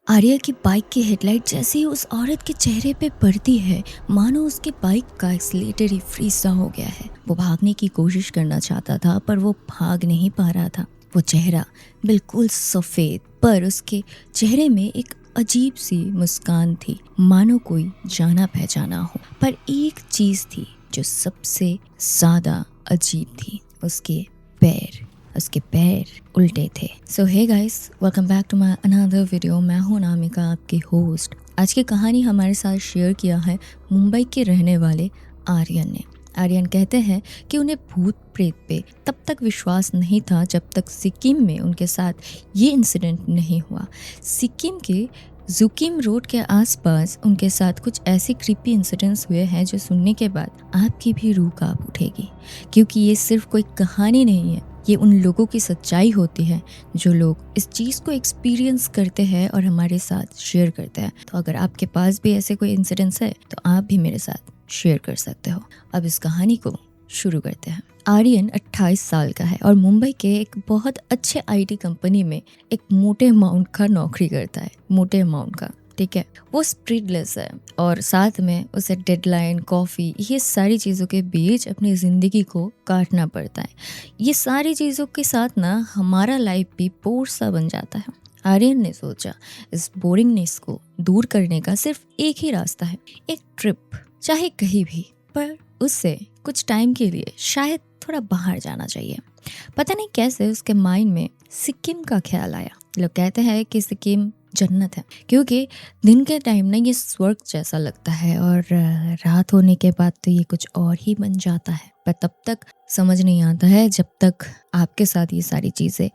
आर्या की बाइक की हेडलाइट जैसे ही उस औरत के चेहरे पे पड़ती है, मानो उसके बाइक का एक्सीलेटर ही फ्रीज सा हो गया है। वो भागने की कोशिश करना चाहता था पर वो भाग नहीं पा रहा था। वो चेहरा बिल्कुल सफ़ेद, पर उसके चेहरे में एक अजीब सी मुस्कान थी, मानो कोई जाना पहचाना हो। पर एक चीज़ थी जो सबसे ज़्यादा अजीब थी, उसके पैर। उसके पैर उल्टे थे। So hey guys, welcome back to my another video. मैं हूं नामिका, आपकी होस्ट। आज की कहानी हमारे साथ शेयर किया है मुंबई के रहने वाले आर्यन ने। आर्यन कहते हैं कि उन्हें भूत प्रेत पे तब तक विश्वास नहीं था जब तक सिक्किम में उनके साथ ये इंसिडेंट नहीं हुआ। सिक्किम के जुकिम रोड के आसपास उनके साथ कुछ ऐसे क्रीपी इंसिडेंट्स हुए हैं जो सुनने के बाद आपकी भी रूह कांप उठेगी, क्योंकि ये सिर्फ कोई कहानी नहीं है, ये उन लोगों की सच्चाई होती है जो लोग इस चीज़ को एक्सपीरियंस करते हैं और हमारे साथ शेयर करते हैं। तो अगर आपके पास भी ऐसे कोई इंसिडेंट्स है तो आप भी मेरे साथ शेयर कर सकते हो। अब इस कहानी को शुरू करते हैं। आर्यन 28 साल का है और मुंबई के एक बहुत अच्छे आईटी कंपनी में एक मोटे अमाउंट का नौकरी करता है। मोटे अमाउंट का, ठीक है। वो स्प्रिडलेस है और साथ में उसे डेडलाइन, कॉफ़ी, ये सारी चीज़ों के बीच अपनी ज़िंदगी को काटना पड़ता है। ये सारी चीज़ों के साथ ना हमारा लाइफ भी बोर सा बन जाता है। आर्यन ने सोचा इस बोरिंगनेस को दूर करने का सिर्फ एक ही रास्ता है, एक ट्रिप, चाहे कहीं भी, पर उससे कुछ टाइम के लिए शायद थोड़ा बाहर जाना चाहिए। पता नहीं कैसे उसके माइंड में सिक्किम का ख्याल आया। लोग कहते हैं कि सिक्किम जन्नत है, क्योंकि दिन के टाइम ना ये स्वर्ग जैसा लगता है और रात होने के बाद तो ये कुछ और ही बन जाता है। पर तब तक समझ नहीं आता है जब तक आपके साथ ये सारी चीज़ें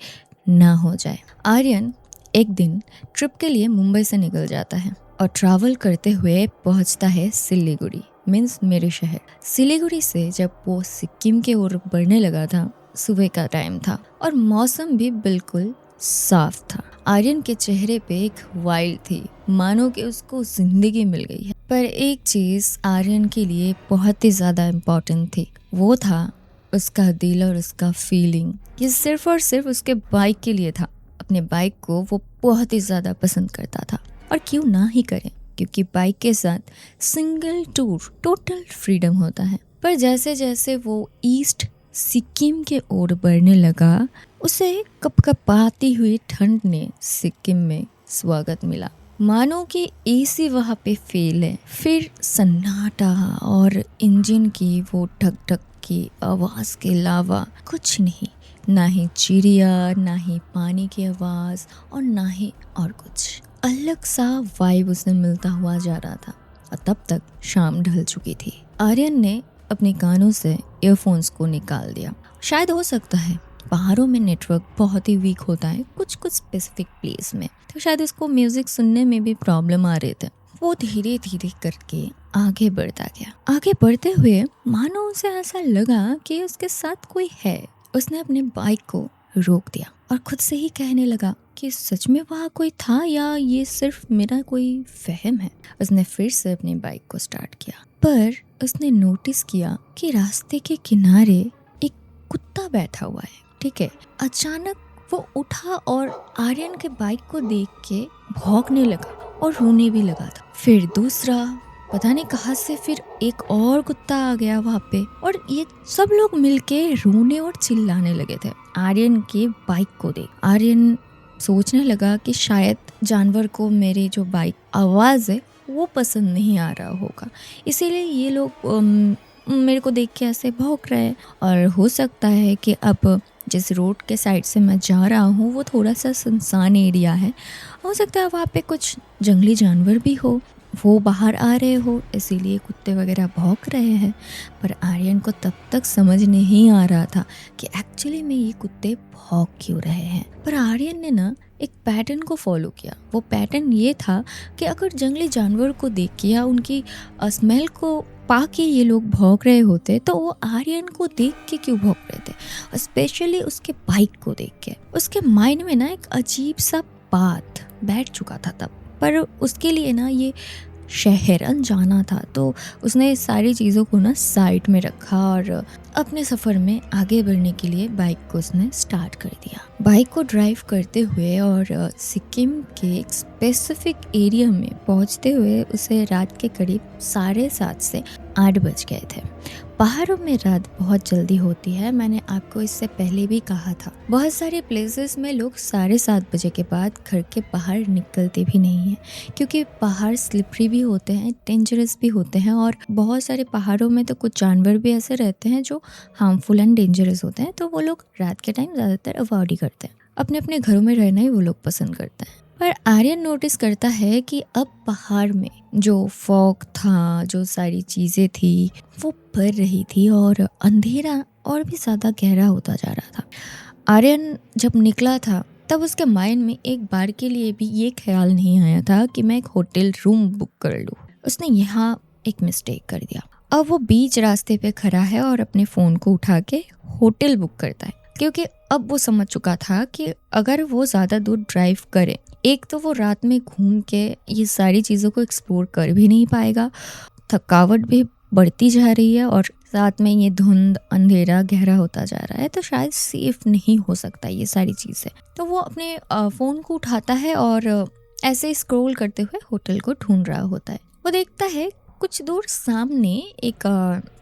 ना हो जाए। आर्यन एक दिन ट्रिप के लिए मुंबई से निकल जाता है और ट्रैवल करते हुए पहुंचता है सिलीगुड़ी, मीन्स मेरे शहर। सिलीगुड़ी से जब वो सिक्किम के ओर बढ़ने लगा था, सुबह का टाइम था और मौसम भी बिल्कुल साफ था। आर्यन के चेहरे पे एक वाइल्ड थी, मानो कि उसको जिंदगी मिल गई है। पर एक चीज आर्यन के लिए बहुत ही ज्यादा इम्पोर्टेंट थी, वो था उसका दिल और उसका फीलिंग। ये सिर्फ और सिर्फ उसके बाइक के लिए था। अपने बाइक को वो बहुत ही ज्यादा पसंद करता था, और क्यों ना ही करे, क्योंकि बाइक के साथ सिंगल टूर, टोटल फ्रीडम होता है। पर जैसे जैसे वो ईस्ट सिक्किम के ओर बढ़ने लगा, उसे कपकपाती हुई ठंड ने सिक्किम में स्वागत मिला। मानो कि एसी वहाँ पे फेल है। फिर सन्नाटा और इंजन की वो ठक ठक की आवाज़ के अलावा कुछ नहीं। ना ही चिड़िया, ना ही पानी की आवाज़ और ना ही और कुछ। अलग सा वाइब उसे मिलता हुआ जा रहा था। और तब तक शाम ढल चुकी थी। आर्यन ने अपने कानों से ईयरफोन्स को निकाल दिया। शायद हो सकता है पहाड़ों में नेटवर्क बहुत ही वीक होता है कुछ कुछ स्पेसिफिक प्लेस में, तो शायद उसको म्यूजिक सुनने में भी प्रॉब्लम आ रहे थे। वो धीरे धीरे करके आगे बढ़ता गया। आगे बढ़ते हुए मानो उसे ऐसा लगा कि उसके साथ कोई है। उसने अपने बाइक को रोक दिया और खुद से ही कहने लगा कि सच में वहाँ कोई था या ये सिर्फ मेरा कोई वहम है। उसने फिर से अपनी बाइक को स्टार्ट किया, पर उसने नोटिस किया कि रास्ते के किनारे एक कुत्ता बैठा हुआ है, ठीक है। अचानक वो उठा और आर्यन के बाइक को देख के भौंकने लगा और रोने भी लगा था। फिर दूसरा, पता नहीं कहाँ से फिर एक और कुत्ता आ गया वहाँ पे, और ये सब लोग मिलके रोने और चिल्लाने लगे थे आर्यन के बाइक को देख। आर्यन सोचने लगा कि शायद जानवर को मेरी जो बाइक आवाज़ है वो पसंद नहीं आ रहा होगा, इसीलिए ये लोग मेरे को देख के ऐसे भौंक रहे हैं। और हो सकता है कि अब जिस रोड के साइड से मैं जा रहा हूँ वो थोड़ा सा सुनसान एरिया है, हो सकता है वहाँ पे कुछ जंगली जानवर भी हो, वो बाहर आ रहे हो, इसीलिए कुत्ते वगैरह भौंक रहे हैं। पर आर्यन को तब तक समझ नहीं आ रहा था कि एक्चुअली में ये कुत्ते भौंक क्यों रहे हैं। पर आर्यन ने ना एक पैटर्न को फॉलो किया। वो पैटर्न ये था कि अगर जंगली जानवर को देख के या उनकी स्मेल को पा के ये लोग भौंक रहे होते तो वो आर्यन को देख के क्यों भौंक रहे थे, स्पेशली उसके बाइक को देख के। उसके माइंड में ना एक अजीब सा बात बैठ चुका था तब, पर उसके लिए ना ये शहर अनजाना था, तो उसने सारी चीज़ों को ना साइड में रखा और अपने सफ़र में आगे बढ़ने के लिए बाइक को उसने स्टार्ट कर दिया। बाइक को ड्राइव करते हुए और सिक्किम के एक स्पेसिफिक एरिया में पहुंचते हुए उसे रात के करीब 7:30 से 8 बज गए थे। पहाड़ों में रात बहुत जल्दी होती है, मैंने आपको इससे पहले भी कहा था। बहुत सारे प्लेसेस में लोग 7:30 बजे के बाद घर के बाहर निकलते भी नहीं हैं, क्योंकि पहाड़ स्लिपरी भी होते हैं, डेंजरस भी होते हैं, और बहुत सारे पहाड़ों में तो कुछ जानवर भी ऐसे रहते हैं जो हार्मफुल एंड डेंजरस होते हैं, तो वो लोग रात के टाइम ज़्यादातर अवॉइड ही करते हैं। अपने अपने घरों में रहना ही वो लोग पसंद करते हैं। पर आर्यन नोटिस करता है कि अब पहाड़ में जो फॉग था, जो सारी चीज़ें थी, वो बढ़ रही थी और अंधेरा और भी ज़्यादा गहरा होता जा रहा था। आर्यन जब निकला था तब उसके माइंड में एक बार के लिए भी ये ख्याल नहीं आया था कि मैं एक होटल रूम बुक कर लूँ। उसने यहाँ एक मिस्टेक कर दिया। अब वो बीच रास्ते पे खड़ा है और अपने फ़ोन को उठा के होटल बुक करता है, क्योंकि अब वो समझ चुका था कि अगर वो ज़्यादा दूर ड्राइव करे, एक तो वो रात में घूम के ये सारी चीज़ों को एक्सप्लोर कर भी नहीं पाएगा, थकावट भी बढ़ती जा रही है, और साथ में ये धुंध अंधेरा गहरा होता जा रहा है, तो शायद सेफ नहीं हो सकता ये सारी चीज़ें। तो वो अपने फ़ोन को उठाता है और ऐसे स्क्रॉल करते हुए होटल को ढूंढ रहा होता है। वो देखता है कुछ दूर सामने एक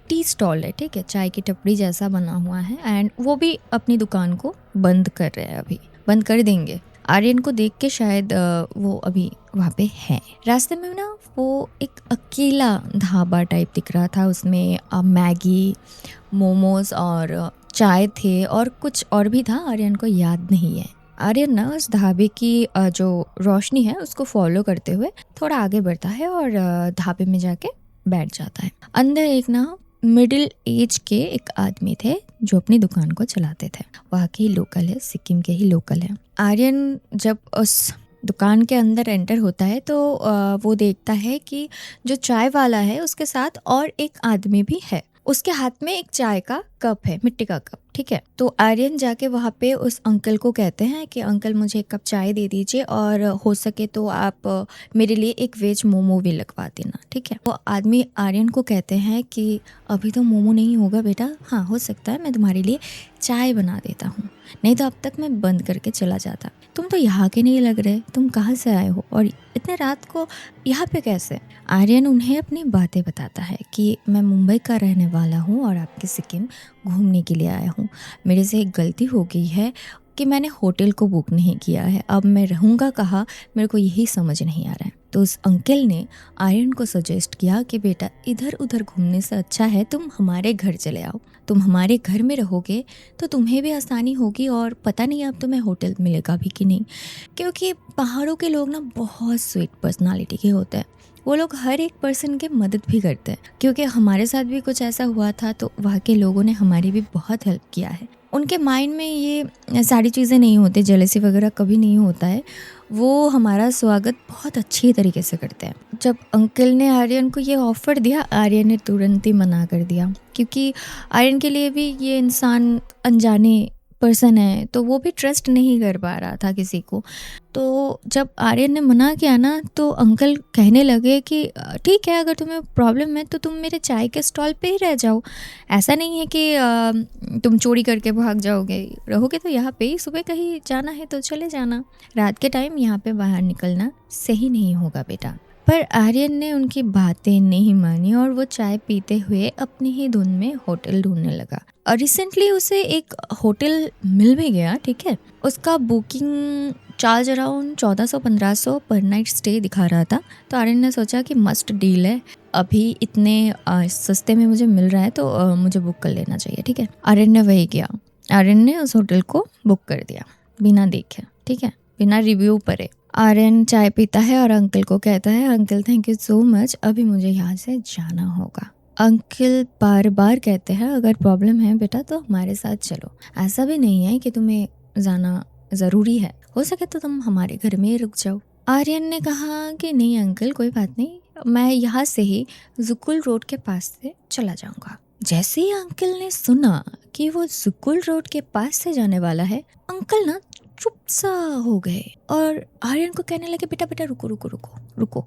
टी स्टॉल है, ठीक है, चाय की टपरी जैसा बना हुआ है, एंड वो भी अपनी दुकान को बंद कर रहे हैं, अभी बंद कर देंगे। आर्यन को देख के शायद वो अभी वहाँ पे है। रास्ते में ना वो एक अकेला ढाबा टाइप दिख रहा था, उसमें मैगी, मोमोज और चाय थे, और कुछ और भी था, आर्यन को याद नहीं है। आर्यन ना उस ढाबे की जो रोशनी है उसको फॉलो करते हुए थोड़ा आगे बढ़ता है और ढाबे में जाके बैठ जाता है। अंदर एक ना मिडिल एज के एक आदमी थे जो अपनी दुकान को चलाते थे। वहाँ के ही लोकल है, सिक्किम के ही लोकल है। आर्यन जब उस दुकान के अंदर एंटर होता है तो वो देखता है कि जो चाय वाला है उसके साथ और एक आदमी भी है। उसके हाथ में एक चाय का कप है, मिट्टी का कप, ठीक है। तो आर्यन जाके वहाँ पे उस अंकल को कहते हैं कि अंकल मुझे एक कप चाय दे दीजिए, और हो सके तो आप मेरे लिए एक वेज मोमो भी लगवा देना, ठीक है। वो आदमी आर्यन को कहते हैं कि अभी तो मोमो नहीं होगा बेटा, हाँ हो सकता है मैं तुम्हारे लिए चाय बना देता हूँ, नहीं तो अब तक मैं बंद करके चला जाता। तुम तो यहाँ के नहीं लग रहे, तुम कहाँ से आए हो और इतने रात को यहाँ पे कैसे? आर्यन उन्हें अपनी बातें बताता है कि मैं मुंबई का रहने वाला हूँ और आपके सिक्किम घूमने के लिए आया हूँ। मेरे से एक गलती हो गई है कि मैंने होटल को बुक नहीं किया है, अब मैं रहूँगा कहाँ, मेरे को यही समझ नहीं आ रहा है। तो उस अंकल ने आर्यन को सजेस्ट किया कि बेटा इधर उधर घूमने से अच्छा है तुम हमारे घर चले आओ, तुम हमारे घर में रहोगे तो तुम्हें भी आसानी होगी, और पता नहीं अब तुम्हें होटल मिलेगा भी कि नहीं, क्योंकि पहाड़ों के लोग ना बहुत स्वीट पर्सनालिटी के होते हैं। वो लोग हर एक पर्सन की मदद भी करते हैं, क्योंकि हमारे साथ भी कुछ ऐसा हुआ था तो वहाँ के लोगों ने हमारी भी बहुत हेल्प किया है। उनके माइंड में ये सारी चीज़ें नहीं होती, जेलसी वगैरह कभी नहीं होता है, वो हमारा स्वागत बहुत अच्छी तरीके से करते हैं। जब अंकल ने आर्यन को ये ऑफ़र दिया, आर्यन ने तुरंत ही मना कर दिया, क्योंकि आर्यन के लिए भी ये इंसान अनजाने पर्सन है, तो वो भी ट्रस्ट नहीं कर पा रहा था किसी को। तो जब आर्यन ने मना किया ना, तो अंकल कहने लगे कि ठीक है, अगर तुम्हें प्रॉब्लम है तो तुम मेरे चाय के स्टॉल पे ही रह जाओ, ऐसा नहीं है कि तुम चोरी करके भाग जाओगे, रहोगे तो यहाँ पे ही, सुबह कहीं जाना है तो चले जाना, रात के टाइम यहाँ पे बाहर निकलना सही नहीं होगा बेटा। पर आर्यन ने उनकी बातें नहीं मानी और वो चाय पीते हुए अपनी ही धुन में होटल ढूंढने लगा। और रिसेंटली उसे एक होटल मिल भी गया, ठीक है। उसका बुकिंग चार्ज अराउंड 1400-1500 पर नाइट स्टे दिखा रहा था। तो आर्यन ने सोचा कि मस्ट डील है, अभी इतने सस्ते में मुझे मिल रहा है तो मुझे बुक कर लेना चाहिए, ठीक है। आर्यन ने वही किया, आर्यन ने उस होटल को बुक कर दिया बिना देखे, ठीक है, बिना रिव्यू पढ़े। आर्यन चाय पीता है और अंकल को कहता है, uncle thank you so much, अभी मुझे यहाँ से जाना होगा। अंकल बार बार कहते हैं अगर प्रॉब्लम है बेटा तो हमारे साथ चलो, ऐसा भी नहीं है कि तुम्हें जाना ज़रूरी है, हो सके तो तुम हमारे घर में ही रुक जाओ। आर्यन ने कहा कि नहीं अंकल कोई बात नहीं, मैं यहाँ से ही जुकुल रोड के पास से चला जाऊँगा। जैसे ही अंकल ने सुना कि वो जुकुल रोड के पास से जाने वाला है, अंकल ना चुप सा हो गए और आर्यन को कहने लगे बेटा बेटा रुको रुको रुको रुको,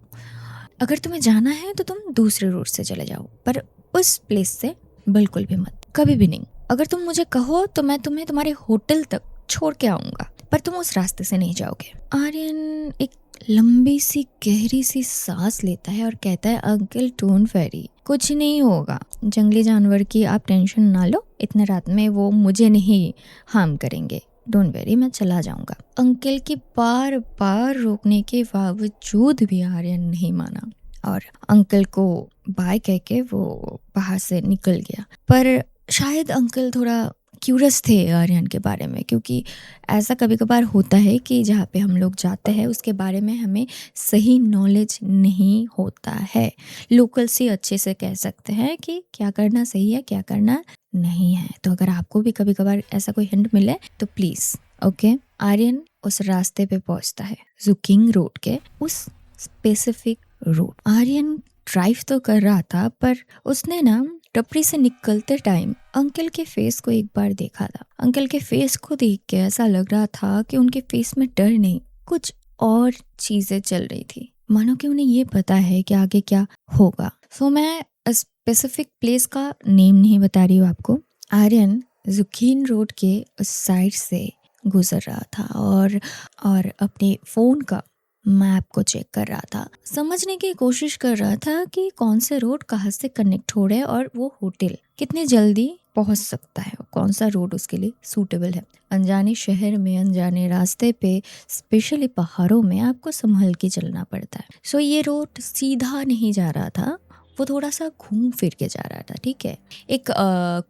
अगर तुम्हें जाना है तो तुम दूसरे रूट से चले जाओ, पर उस प्लेस से बिल्कुल भी मत, कभी भी नहीं। अगर तुम मुझे कहो तो मैं तुम्हें तुम्हारे होटल तक छोड़ के आऊंगा, पर तुम उस रास्ते से नहीं जाओगे। आर्यन एक लंबी सी गहरी सी सांस लेता है और कहता है, अंकल डोंट वरी, कुछ नहीं होगा। जंगली जानवर की आप टेंशन ना लो, इतने रात में वो मुझे नहीं हार्म करेंगे, डोंट वरी, मैं चला जाऊंगा। अंकल की बार बार रोकने के बावजूद भी आर्यन नहीं माना और अंकल को बाय कह के वो बाहर से निकल गया। पर शायद अंकल थोड़ा क्यूरियस थे आर्यन के बारे में, क्योंकि ऐसा कभी कभार होता है कि जहाँ पे हम लोग जाते हैं उसके बारे में हमें सही नॉलेज नहीं होता है। लोकल से अच्छे से कह सकते हैं कि क्या करना सही है, क्या करना नहीं है। तो अगर आपको भी कभी कभार ऐसा कोई हिंट मिले तो प्लीज़ ओके। आर्यन उस रास्ते पे पहुंचता है, जुकिंग रोड के उस स्पेसिफिक रोड। आर्यन ड्राइव तो कर रहा था, पर उसने ना टपरी से निकलते टाइम अंकल के फेस को एक बार देखा था। अंकल के फेस को देख के ऐसा लग रहा था कि उनके फेस में डर नहीं, कुछ और चीजें चल रही थी, मानो कि उन्हें ये पता है कि आगे क्या होगा। सो मैं स्पेसिफिक प्लेस का नेम नहीं बता रही हूँ आपको। आर्यन जुकीन रोड के उस साइड से गुजर रहा था और अपने फोन का मैप को चेक कर रहा था, समझने की कोशिश कर रहा था कि कौन से रोड कहाँ से कनेक्ट हो रहे हैं और वो होटल कितने जल्दी पहुंच सकता है, कौन सा रोड उसके लिए सूटेबल है। अनजाने शहर में, अनजाने रास्ते पे, स्पेशली पहाड़ों में आपको संभल के चलना पड़ता है। सो ये रोड सीधा नहीं जा रहा था, वो थोड़ा सा घूम फिर के जा रहा था। ठीक है, एक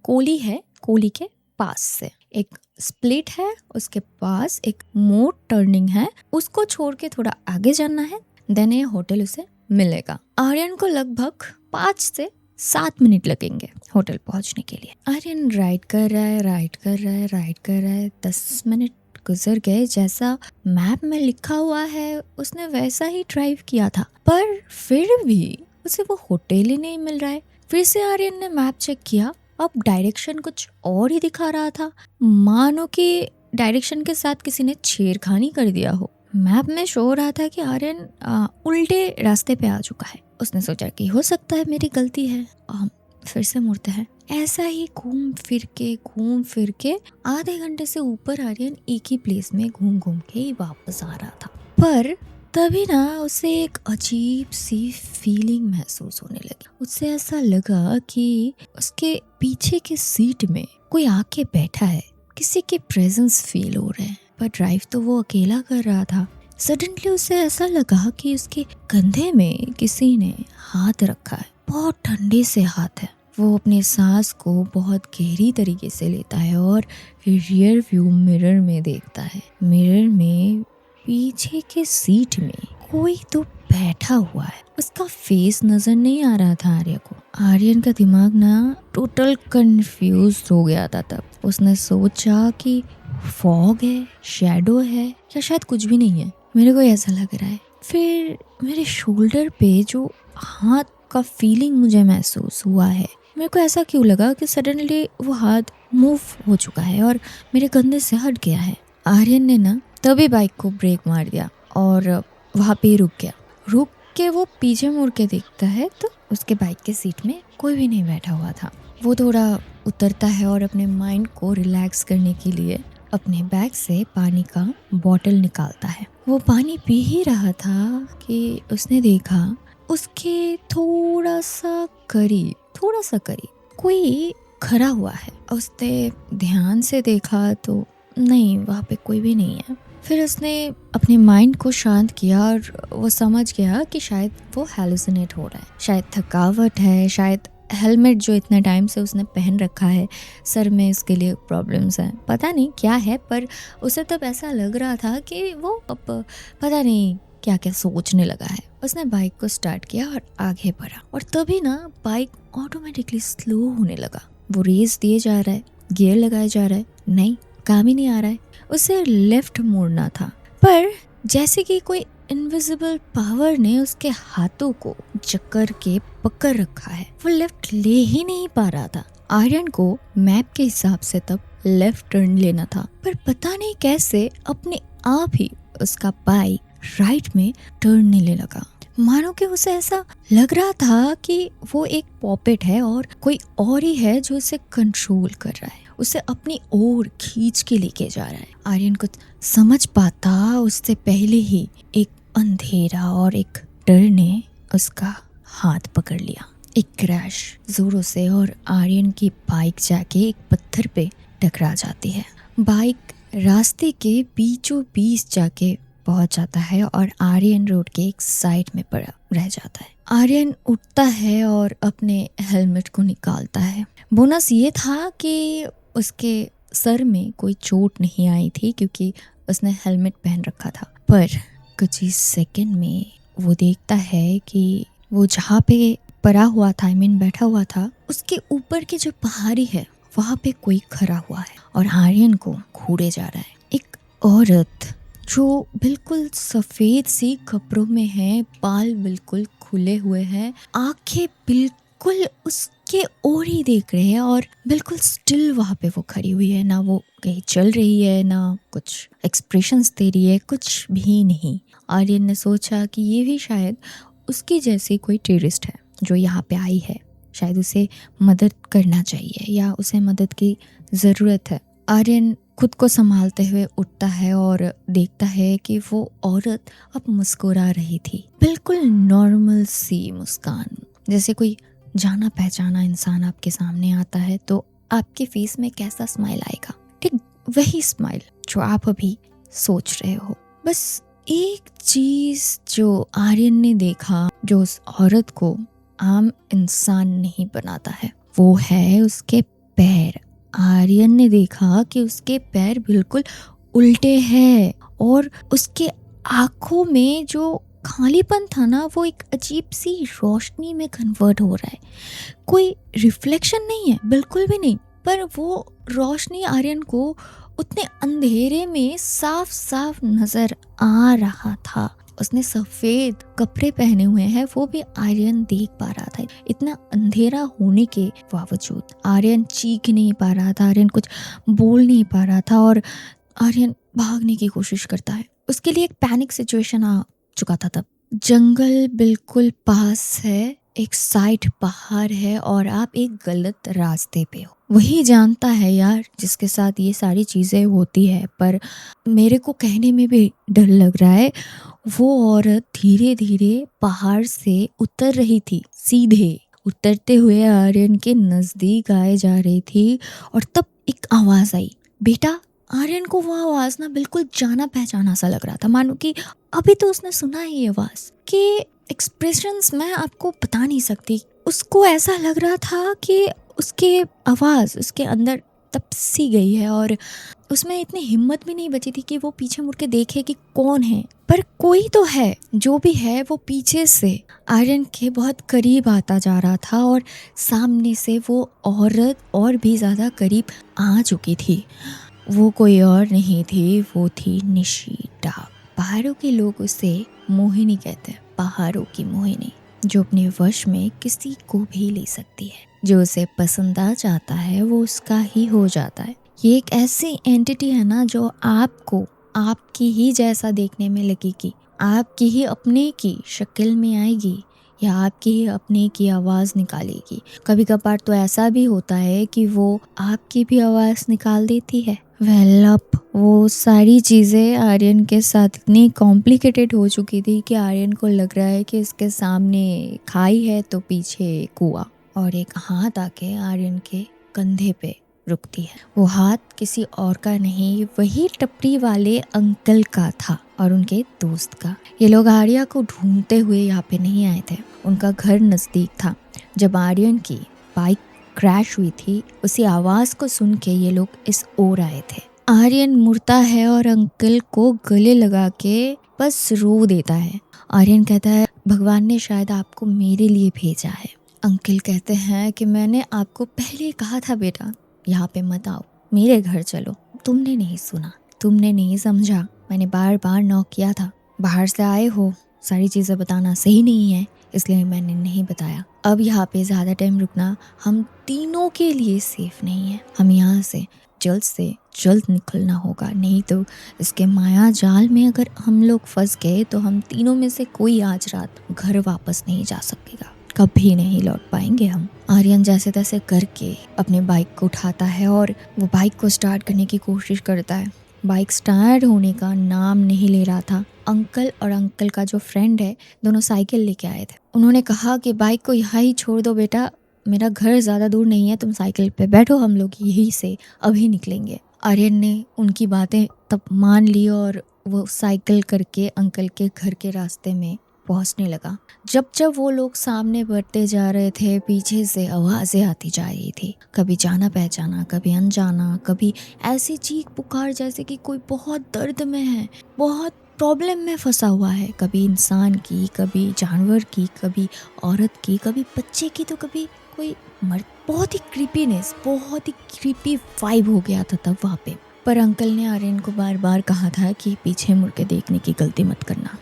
कोली है, कोली के पास से एक स्प्लिट है, उसके पास एक मोड़ टर्निंग है, उसको छोड़ के थोड़ा आगे जाना है, देन ये होटल उसे मिलेगा। आर्यन को लगभग 5 से 7 मिनट लगेंगे होटल पहुंचने के लिए। आर्यन राइड कर रहा है, राइड कर रहा है, राइड कर रहा है। 10 मिनट गुजर गए, जैसा मैप में लिखा हुआ है उसने वैसा ही ड्राइव किया था, पर फिर भी उसे वो होटल ही नहीं मिल रहा है। फिर से आर्यन ने मैप चेक किया, अब डायरेक्शन कुछ और ही दिखा रहा था, मानो कि डायरेक्शन के साथ किसी ने छेड़खानी कर दिया हो। मैप में शो हो रहा था कि आर्यन उल्टे रास्ते पे आ चुका है। उसने सोचा कि हो सकता है मेरी गलती है, फिर से मुड़ते हैं। ऐसा ही घूम फिर के आधे घंटे से ऊपर आर्यन एक ही प्लेस में घूम घूम के ही वापस आ रहा था। पर तभी ना उसे एक अजीब सी फीलिंग महसूस होने लगी। उसे ऐसा लगा कि उसके पीछे के सीट में कोई आके बैठा है, किसी के प्रेजेंस फील हो रहे हैं, पर ड्राइव तो वो अकेला कर रहा था। सडनली उसे ऐसा लगा कि उसके कंधे में किसी ने हाथ रखा है, बहुत ठंडे से हाथ है। वो अपने सांस को बहुत गहरी तरीके से लेता है और रियर व्यू मिरर में देखता है। मिरर में पीछे के सीट में कोई तो बैठा हुआ है, उसका फेस नजर नहीं आ रहा था आर्यन को। आर्यन का दिमाग ना टोटल कंफ्यूज हो गया था। तब उसने सोचा कि फॉग है, शैडो है, या शायद कुछ भी नहीं है, मेरे को ऐसा लग रहा है। फिर मेरे शोल्डर पे जो हाथ का फीलिंग मुझे महसूस हुआ है, मेरे को ऐसा क्यों लगा कि सडनली वो हाथ मूव हो चुका है और मेरे कंधे से हट गया है। आर्यन ने ना तभी बाइक को ब्रेक मार दिया और वहाँ पे रुक गया। रुक के वो पीछे मुड़ के देखता है तो उसके बाइक के सीट में कोई भी नहीं बैठा हुआ था। वो थोड़ा उतरता है और अपने माइंड को रिलैक्स करने के लिए अपने बैग से पानी का बॉटल निकालता है। वो पानी पी ही रहा था कि उसने देखा उसके थोड़ा सा करीब कोई खड़ा हुआ है। उसने ध्यान से देखा तो नहीं, वहाँ पे कोई भी नहीं है। फिर उसने अपने माइंड को शांत किया और वो समझ गया कि शायद वो हैलुसिनेट हो रहा है, शायद थकावट है, शायद हेलमेट जो इतने टाइम से उसने पहन रखा है, सर में इसके लिए प्रॉब्लम्स हैं, पता नहीं क्या है। पर उसे तब ऐसा लग रहा था कि वो पता नहीं क्या क्या सोचने लगा है। उसने बाइक को स्टार्ट किया और आगे बढ़ा और तभी ना बाइक ऑटोमेटिकली स्लो होने लगा। वो रेस दिए जा रहा है, गियर लगाया जा रहा है, नहीं काम ही नहीं आ रहा है। उसे लेफ्ट मोड़ना था, पर जैसे कि कोई इनविजिबल पावर ने उसके हाथों को जकड़ के पकड़ रखा है, वो लेफ्ट ले ही नहीं पा रहा था। आर्यन को मैप के हिसाब से तब लेफ्ट टर्न लेना था, पर पता नहीं कैसे अपने आप ही उसका बाइक राइट में टर्न लेने लगा। मानो कि उसे ऐसा लग रहा था कि वो एक पॉपेट है और कोई और ही है जो उसे कंट्रोल कर रहा है, उसे अपनी ओर खींच के लेके जा रहा है। आर्यन कुछ समझ पाता उससे पहले ही एक अंधेरा और एक डर ने उसका हाथ पकड़ लिया। एक क्रैश जोरों से और आर्यन की बाइक जाके एक पत्थर पे टकरा जाती है। बाइक रास्ते के बीचों बीच जाके पहुंच जाता है और आर्यन रोड के एक साइड में पड़ा रह जाता है। आर्यन उठता है और अपने हेलमेट को निकालता है। बोनस ये था कि उसके सर में कोई चोट नहीं आई थी क्योंकि उसने हेलमेट पहन रखा था, पर कुछ ही सेकंड में वो देखता है कि वो जहाँ पे पड़ा हुआ था, बैठा हुआ था, उसके ऊपर की जो पहाड़ी है वहाँ पे कोई खड़ा हुआ है और आर्यन को घूरे जा रहा है। एक औरत जो बिल्कुल सफेद सी कपड़ों में है, बाल बिल्कुल खुले हुए हैं, आंखें बिल्कुल उसके ओर ही देख रहे हैं और बिल्कुल स्टिल वहाँ पे वो खड़ी हुई है। ना वो कहीं चल रही है, ना कुछ एक्सप्रेशंस दे रही है, कुछ भी नहीं। आर्यन ने सोचा कि ये भी शायद उसकी जैसी कोई टूरिस्ट है जो यहाँ पे आई है, शायद उसे मदद करना चाहिए या उसे मदद की ज़रूरत है। आर्यन खुद को संभालते हुए उठता है और देखता है कि वो औरत अब मुस्कुरा रही थी, बिल्कुल नॉर्मल सी मुस्कान। जैसे कोई जाना पहचाना इंसान आपके सामने आता है तो आपके फेस में कैसा स्माइल आएगा, ठीक वही स्माइल जो आप अभी सोच रहे हो। बस एक चीज जो आर्यन ने देखा जो उस औरत को आम इंसान नहीं बनाता है, वो है उसके पैर। आर्यन ने देखा कि उसके पैर बिल्कुल उल्टे हैं और उसके आंखों में जो खालीपन था ना, वो एक अजीब सी रोशनी में कन्वर्ट हो रहा है। कोई रिफ्लेक्शन नहीं है, बिल्कुल भी नहीं, पर वो रोशनी आर्यन को उतने अंधेरे में साफ साफ नजर आ रहा था। उसने सफेद कपड़े पहने हुए हैं, वो भी आर्यन देख पा रहा था। इतना अंधेरा होने के बावजूद आर्यन चीख नहीं पा रहा था, आर्यन कुछ बोल नहीं पा रहा था और आर्यन भागने की कोशिश करता है। उसके लिए एक पैनिक सिचुएशन आ चुका था तब। जंगल बिल्कुल पास है, एक साइड पहाड़ है और आप एक गलत रास्ते पे हो। वही जानता है यार जिसके साथ ये सारी चीजें होती है, पर मेरे को कहने में भी डर लग रहा है। वो औरत धीरे धीरे पहाड़ से उतर रही थी, सीधे उतरते हुए आर्यन के नजदीक आए जा रही थी और तब एक आवाज आई, बेटा। आर्यन को वो आवाज ना बिल्कुल जाना पहचाना सा लग रहा था, मानो कि अभी तो उसने सुना है ये आवाज। के एक्सप्रेशंस मैं आपको बता नहीं सकती। उसको ऐसा लग रहा था कि उसके आवाज उसके अंदर तपसी गई है और उसमें इतनी हिम्मत भी नहीं बची थी कि वो पीछे मुड़ के देखे कि कौन है, पर कोई तो है। जो भी है वो पीछे से आर्यन के बहुत करीब आता जा रहा था और सामने से वो औरत और भी ज्यादा करीब आ चुकी थी। वो कोई और नहीं थी, वो थी निशिता। पहाड़ों के लोग उसे मोहिनी कहते हैं, पहाड़ों की मोहिनी, जो अपने वश में किसी को भी ले सकती है। जो उसे पसंद आ जाता है वो उसका ही हो जाता है। ये एक ऐसी एंटिटी है ना जो आपको आपकी ही जैसा देखने में लगेगी, आपकी ही अपने की शक्ल में आएगी या आपकी ही अपने की आवाज़ निकालेगी। कभी कभार तो ऐसा भी होता है कि वो आपकी भी आवाज़ निकाल देती है। अब वो सारी चीज़ें आर्यन के साथ इतनी कॉम्प्लिकेटेड हो चुकी थी कि आर्यन को लग रहा है कि इसके सामने खाई है तो पीछे कुआं, और एक हाथ आके आर्यन के कंधे पे रुकती है। वो हाथ किसी और का नहीं, वही टपरी वाले अंकल का था और उनके दोस्त का। ये लोग आर्या को ढूंढते हुए यहाँ पे नहीं आए थे, उनका घर नज़दीक था। जब आर्यन की बाइक क्रैश हुई थी, उसी आवाज़ को सुन के ये लोग इस ओर आए थे। आर्यन मुड़ता है और अंकल को गले लगा के बस रो देता है। आर्यन कहता है, भगवान ने शायद आपको मेरे लिए भेजा है। अंकल कहते हैं कि मैंने आपको पहले कहा था बेटा, यहाँ पे मत आओ, मेरे घर चलो। तुमने नहीं सुना, तुमने नहीं समझा। मैंने बार बार नॉक किया था। बाहर से आए हो, सारी चीज़ें बताना सही नहीं है, इसलिए मैंने नहीं बताया। अब यहाँ पे ज़्यादा टाइम रुकना हम तीनों के लिए सेफ नहीं है। हम यहाँ से जल्द से जल्द निकलना होगा, नहीं तो इसके माया जाल में अगर हम लोग फंस गए तो हम तीनों में से कोई आज रात घर वापस नहीं जा सकेगा, कभी नहीं लौट पाएंगे हम। आर्यन जैसे तैसे करके अपने बाइक को उठाता है और वो बाइक को स्टार्ट करने की कोशिश करता है। बाइक स्टार्ट होने का नाम नहीं ले रहा था। अंकल और अंकल का जो फ्रेंड है, दोनों साइकिल लेके आए थे। उन्होंने कहा कि बाइक को यहाँ ही छोड़ दो बेटा, मेरा घर ज़्यादा दूर नहीं है, तुम साइकिल पे बैठो, हम लोग यहीं से अभी निकलेंगे। आर्यन ने उनकी बातें तब मान ली और वो साइकिल करके अंकल के घर के रास्ते में पहुंचने लगा। जब जब वो लोग सामने बढ़ते जा रहे थे, पीछे से आवाज़ें आती जा रही थी, कभी जाना पहचाना, कभी अनजाना, कभी ऐसी चीख पुकार जैसे कि कोई बहुत दर्द में है, बहुत प्रॉब्लम में फंसा हुआ है। कभी इंसान की, कभी जानवर की, कभी औरत की, कभी बच्चे की, तो कभी कोई मर्द। बहुत ही क्रीपीनेस, बहुत ही क्रीपी वाइब हो गया था तब वहाँ पे। पर अंकल ने आर्यन को बार बार कहा था कि पीछे मुड़ के देखने की गलती मत करना।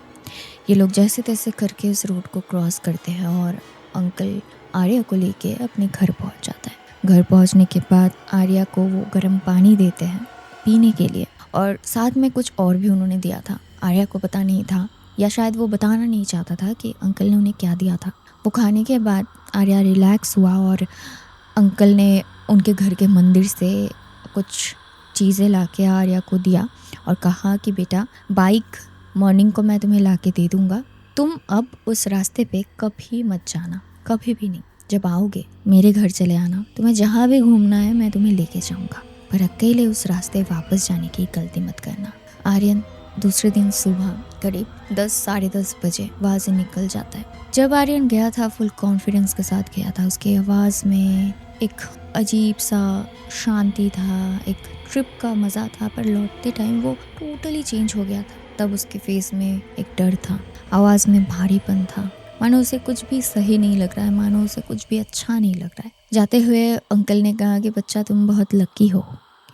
ये लोग जैसे तैसे करके उस रोड को क्रॉस करते हैं और अंकल आर्या को लेके अपने घर पहुंच जाता है। घर पहुंचने के बाद आर्या को वो गर्म पानी देते हैं पीने के लिए, और साथ में कुछ और भी उन्होंने दिया था। आर्या को पता नहीं था, या शायद वो बताना नहीं चाहता था कि अंकल ने उन्हें क्या दिया था। वो खाने के बाद आर्या रिलैक्स हुआ और अंकल ने उनके घर के मंदिर से कुछ चीज़ें लाके आर्या को दिया और कहा कि बेटा, बाइक मॉर्निंग को मैं तुम्हें लाके दे दूंगा, तुम अब उस रास्ते पे कभी मत जाना, कभी भी नहीं। जब आओगे मेरे घर चले आना, तुम्हें जहाँ भी घूमना है मैं तुम्हें लेके जाऊंगा, पर अकेले उस रास्ते वापस जाने की गलती मत करना। आर्यन दूसरे दिन सुबह करीब 10 साढ़े 10 बजे वहाँ से निकल जाता है। जब आर्यन गया था फुल कॉन्फिडेंस के साथ गया था। उसकी आवाज़ में एक अजीब सा शांति था, एक ट्रिप का मज़ा था, पर लौटते टाइम वो टोटली चेंज हो गया था। तब उसके फेस में एक डर था, आवाज़ में भारीपन था, मानो उसे कुछ भी सही नहीं लग रहा है, मानो उसे कुछ भी अच्छा नहीं लग रहा है। जाते हुए अंकल ने कहा कि बच्चा, तुम बहुत लकी हो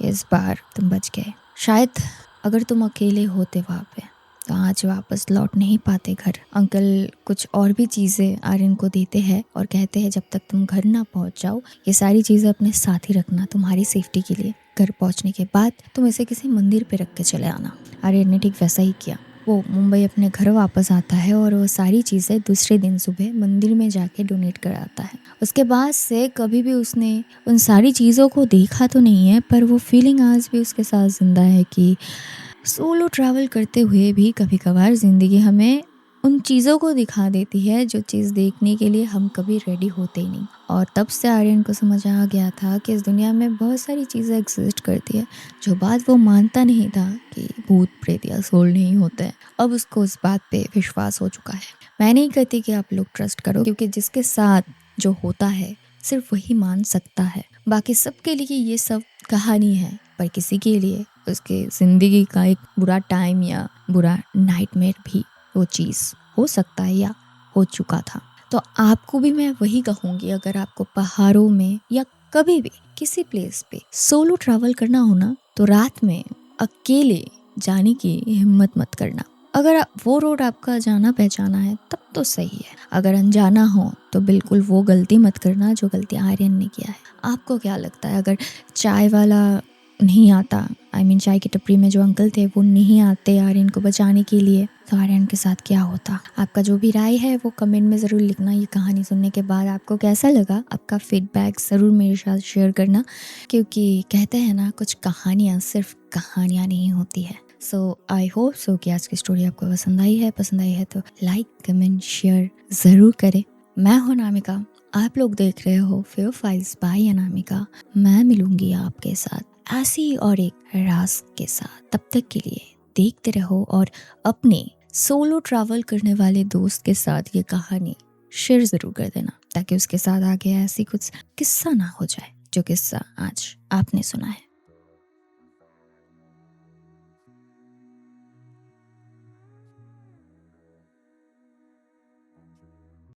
कि इस बार तुम बच गए। शायद अगर तुम अकेले होते वहाँ पे तो आज वापस लौट नहीं पाते घर। अंकल कुछ और भी चीज़ें आर्यन को देते हैं और कहते हैं जब तक तुम घर ना पहुँच जाओ ये सारी चीज़ें अपने साथ ही रखना, तुम्हारी सेफ्टी के लिए। घर पहुँचने के बाद तुम इसे किसी मंदिर पे रख के चले आना। आर्यन ने ठीक वैसा ही किया। वो मुंबई अपने घर वापस आता है और वो सारी चीज़ें दूसरे दिन सुबह मंदिर में जाके डोनेट कराता है। उसके बाद से कभी भी उसने उन सारी चीज़ों को देखा तो नहीं है, पर वो फीलिंग आज भी उसके साथ जिंदा है कि सोलो ट्रैवल करते हुए भी कभी कभार ज़िंदगी हमें उन चीज़ों को दिखा देती है जो चीज़ देखने के लिए हम कभी रेडी होते ही नहीं। और तब से आर्यन को समझ आ गया था कि इस दुनिया में बहुत सारी चीज़ें एग्जिस्ट करती है जो बात वो मानता नहीं था कि भूत प्रेत या सोल नहीं होते हैं। अब उसको उस बात पे विश्वास हो चुका है। मैं नहीं कहती कि आप लोग ट्रस्ट करो, क्योंकि जिसके साथ जो होता है सिर्फ वही मान सकता है। बाकी सबके लिए ये सब कहानी है, पर किसी के लिए उसके ज़िंदगी का एक बुरा टाइम या बुरा नाइटमेयर भी वो चीज़ हो सकता है या हो चुका था। तो आपको भी मैं वही कहूँगी, अगर आपको पहाड़ों में या कभी भी किसी प्लेस पे सोलो ट्रैवल करना हो ना, तो रात में अकेले जाने की हिम्मत मत करना। अगर वो रोड आपका जाना पहचाना है तब तो सही है, अगर अनजाना हो तो बिल्कुल वो गलती मत करना जो गलती आर्यन ने किया है। आपको क्या लगता है, अगर चाय वाला नहीं आता, चाय की टपरी में जो अंकल थे वो नहीं आते आर्यन को बचाने के लिए, तो आर्यन के साथ क्या होता? आपका जो भी राय है वो कमेंट में ज़रूर लिखना। ये कहानी सुनने के बाद आपको कैसा लगा, आपका फीडबैक ज़रूर मेरे साथ शेयर करना, क्योंकि कहते हैं ना, कुछ कहानियाँ सिर्फ कहानियाँ नहीं होती है। सो आई होप सो कि आज की स्टोरी आपको पसंद आई है तो लाइक कमेंट शेयर ज़रूर करें। मैं हूँ अनामिका, आप लोग देख रहे हो फेयर फाइल्स बाय अनामिका। मैं मिलूंगी आपके साथ ऐसी और एक राज के साथ। तब तक के लिए देखते रहो और अपने सोलो ट्रैवल करने वाले दोस्त के साथ ये कहानी शेयर ज़रूर कर देना, ताकि उसके साथ आगे ऐसी कुछ किस्सा ना हो जाए जो किस्सा आज आपने सुना है।